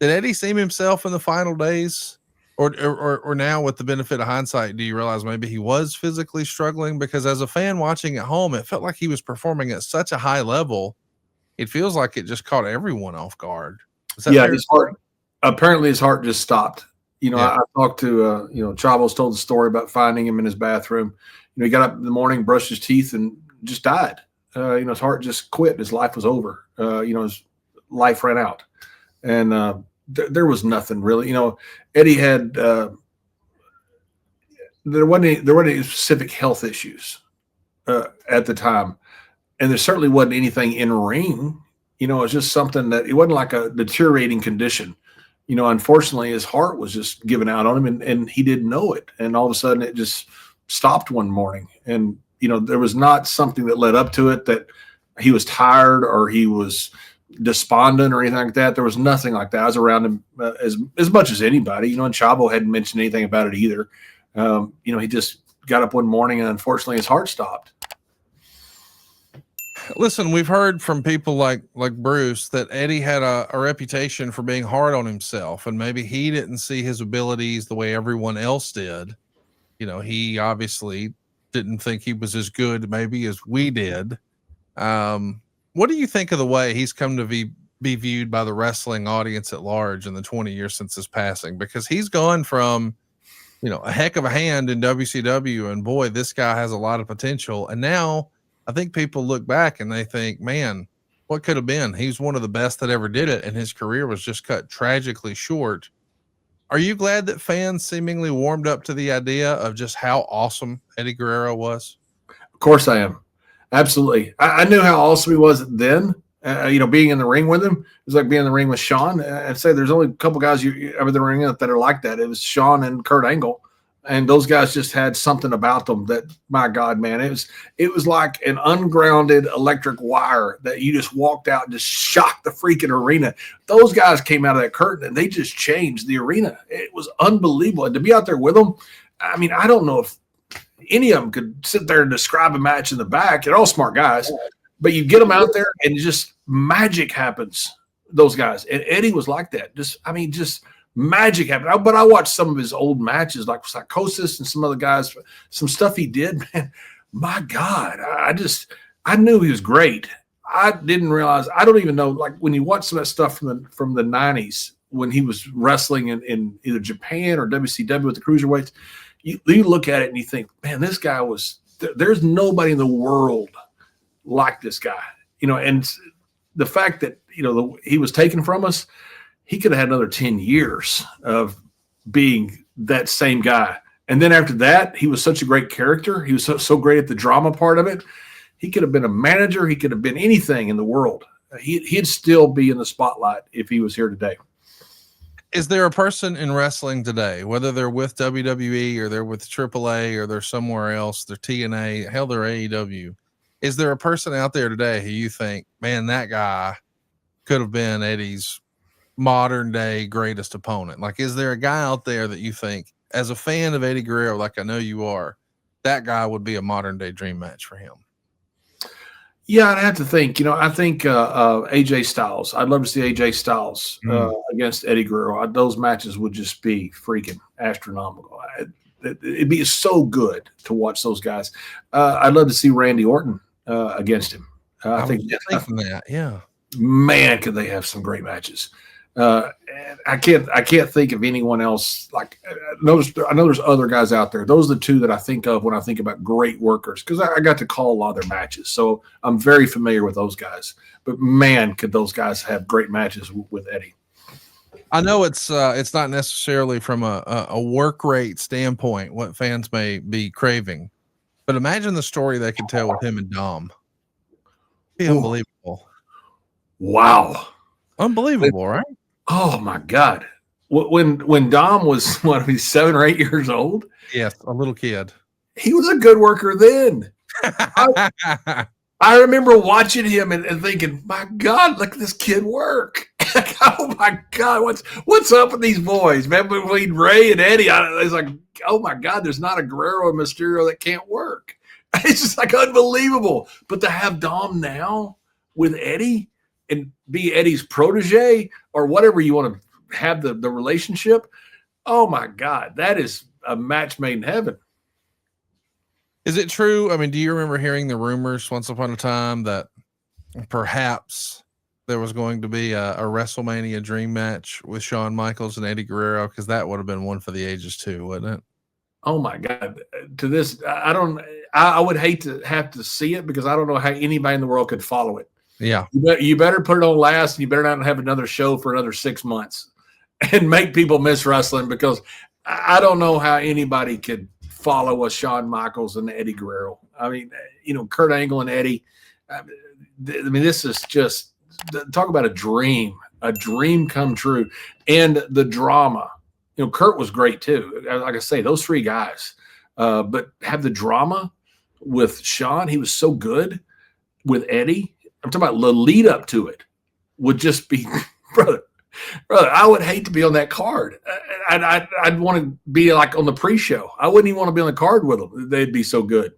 Did Eddie seem himself in the final days? Or now with the benefit of hindsight, do you realize maybe he was physically struggling? Because as a fan watching at home, it felt like he was performing at such a high level. It feels like it just caught everyone off guard. Yeah, his heart, apparently his heart just stopped. I talked to, Chavos told the story about finding him in his bathroom. He got up in the morning, brushed his teeth, and just died. His heart just quit. His life was over. His life ran out. And there was nothing really. Eddie had there wasn't any specific health issues at the time, and there certainly wasn't anything in ring. It was just something that it wasn't like a deteriorating condition. Unfortunately, his heart was just giving out on him, and he didn't know it. And all of a sudden, it just stopped one morning. And there was not something that led up to it that he was tired or he was despondent or anything like that. There was nothing like that. I was around him as much as anybody, and Chavo hadn't mentioned anything about it either. He just got up one morning and unfortunately his heart stopped. Listen, we've heard from people like Bruce that Eddie had a reputation for being hard on himself, and maybe he didn't see his abilities the way everyone else did. He obviously didn't think he was as good maybe as we did. What do you think of the way he's come to be viewed by the wrestling audience at large in the 20 years since his passing? Because he's gone from, a heck of a hand in WCW, and boy, this guy has a lot of potential. And now I think people look back and they think, man, what could have been? He's one of the best that ever did it, and his career was just cut tragically short. Are you glad that fans seemingly warmed up to the idea of just how awesome Eddie Guerrero was? Of course I am. Absolutely. I knew how awesome he was then. Being in the ring with him, it was like being in the ring with Sean. I'd say there's only a couple guys you ever in the ring that are like that. It was Sean and Kurt Angle. And those guys just had something about them that, my God, man, it was like an ungrounded electric wire that you just walked out and just shocked the freaking arena. Those guys came out of that curtain and they just changed the arena. It was unbelievable. And to be out there with them, I mean, I don't know if any of them could sit there and describe a match in the back. They're all smart guys, but you get them out there and just magic happens. Those guys. And Eddie was like that. Just magic happened. But I watched some of his old matches, like Psychosis and some other guys, some stuff he did, man. My God, I knew he was great. I didn't realize, I don't even know, like when you watch some of that stuff from the 90s, when he was wrestling in either Japan or WCW with the cruiserweights, you look at it and you think, man, this guy there's nobody in the world like this guy, and the fact that, he was taken from us, he could have had another 10 years of being that same guy. And then after that, he was such a great character. He was so great at the drama part of it. He could have been a manager. He could have been anything in the world. He'd still be in the spotlight if he was here today. Is there a person in wrestling today, whether they're with WWE or they're with AAA or they're somewhere else, they're TNA, hell, they're AEW. Is there a person out there today who you think, man, that guy could have been Eddie's modern day greatest opponent? Like, is there a guy out there that you think, as a fan of Eddie Guerrero, like I know you are, that guy would be a modern day dream match for him? Yeah, I'd have to think. I think AJ Styles. I'd love to see AJ Styles against Eddie Guerrero. Those matches would just be freaking astronomical. It'd be so good to watch those guys. I'd love to see Randy Orton against him. I think that. Yeah, man, could they have some great matches? And I can't think of anyone else. Like I know there's other guys out there. Those are the two that I think of when I think about great workers, because I got to call a lot of their matches, so I'm very familiar with those guys. But man, could those guys have great matches with Eddie? I know it's not necessarily from a work rate standpoint what fans may be craving, but imagine the story they could tell with him and Dom. It'd be unbelievable. Wow, unbelievable, right? Oh my God! When Dom was 7 or 8 years old, yes, a little kid, he was a good worker then. I remember watching him and thinking, my God, look at this kid work. Oh my God, what's up with these boys, man? Between Ray and Eddie, I was like, oh my God, there's not a Guerrero or Mysterio that can't work. It's just like unbelievable. But to have Dom now with Eddie, and be Eddie's protege or whatever you want to have the relationship. Oh my God, that is a match made in heaven. Is it true? I mean, do you remember hearing the rumors once upon a time that perhaps there was going to be a WrestleMania dream match with Shawn Michaels and Eddie Guerrero? Because that would have been one for the ages too, wouldn't it? Oh my God. To this, I would hate to have to see it because I don't know how anybody in the world could follow it. Yeah. You better put it on last, and you better not have another show for another 6 months and make people miss wrestling, because I don't know how anybody could follow a Shawn Michaels and Eddie Guerrero. I mean, Kurt Angle and Eddie. I mean, this is just, talk about a dream come true. And the drama, Kurt was great too. Like I say, those three guys, but have the drama with Shawn. He was so good with Eddie. I'm talking about the lead up to it would just be, brother, I would hate to be on that card. I'd want to be like on the pre-show. I wouldn't even want to be on the card with them. They'd be so good.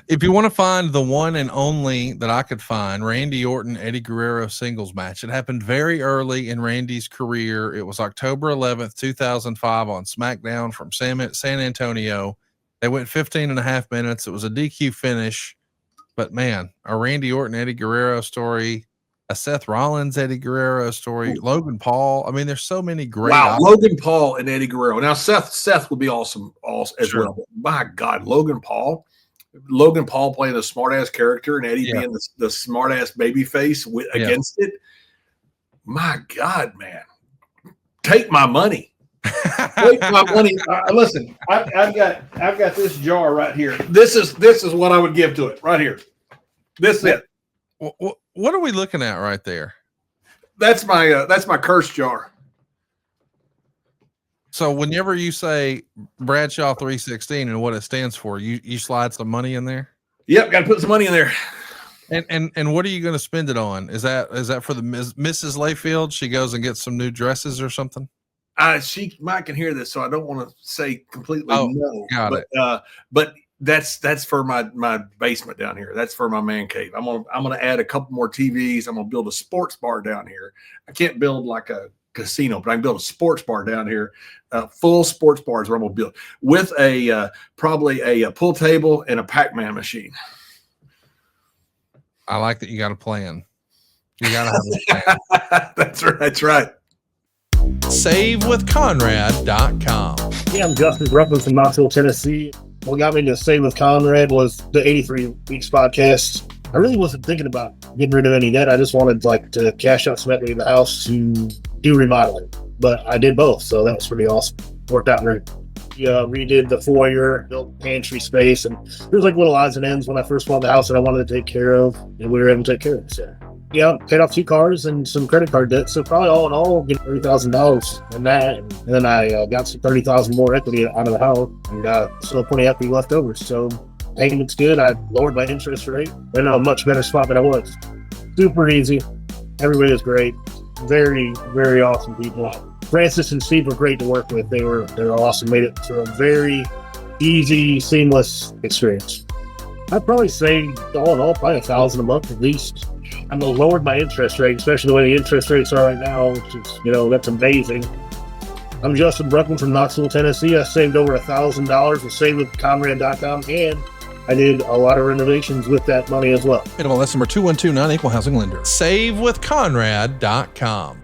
If you want to find the one and only that I could find, Randy Orton, Eddie Guerrero singles match. It happened very early in Randy's career. It was October 11th, 2005 on SmackDown from San Antonio. They went 15 and a half minutes. It was a DQ finish, but man, a Randy Orton, Eddie Guerrero story, a Seth Rollins, Eddie Guerrero story, Logan Paul. I mean, there's so many great. Wow, Logan Paul and Eddie Guerrero. Now Seth would be awesome as well. My God, Logan Paul playing a smart ass character and Eddie being the smart ass baby face against it. My God, man, take my money. Take my money. Listen, I've got this jar right here. This is what I would give to it right here. This is it. What are we looking at right there? That's my curse jar. So whenever you say Bradshaw 316 and what it stands for, you slide some money in there? Yep, got to put some money in there. And what are you going to spend it on? Is that for the Mrs. Layfield? She goes and gets some new dresses or something? She might can hear this, so I don't want to say completely no. Got it. But that's for my basement down here. That's for my man cave. I'm gonna add a couple more TVs. I'm gonna build a sports bar down here. I can't build like a casino, but I can build a sports bar down here. Full sports bars where I'm gonna build with probably a pool table and a Pac-Man machine. I like that you got a plan. You gotta have a plan. That's right. SaveWithConrad.com. Yeah, I'm Justin Ruffin from Knoxville, Tennessee. What got me to Save with Conrad was the 83 Weeks podcast. I really wasn't thinking about getting rid of any debt. I just wanted to cash out some equity in the house to do remodeling. But I did both, so that was pretty awesome. Worked out great. Redid the foyer, built pantry space, and there's little odds and ends when I first bought the house that I wanted to take care of, and we were able to take care of it. So, paid off 2 cars and some credit card debt. So probably all in all, getting $30,000 in that. And then I got some $30,000 more equity out of the house, and still plenty of equity left over. So payment's good. I lowered my interest rate. I'm in a much better spot than I was. Super easy. Everybody was great. Very, very awesome people. Francis and Steve were great to work with. They were awesome. Made it for a very easy, seamless experience. I'd probably say all in all, probably $1,000 a month at least. I'm lowered my interest rate, especially the way the interest rates are right now, which is, that's amazing. I'm Justin Bruckman from Knoxville, Tennessee. I saved over $1,000 with SaveWithConrad.com, and I did a lot of renovations with that money as well. NMLS number 21298, Equal Housing Lender. SaveWithConrad.com.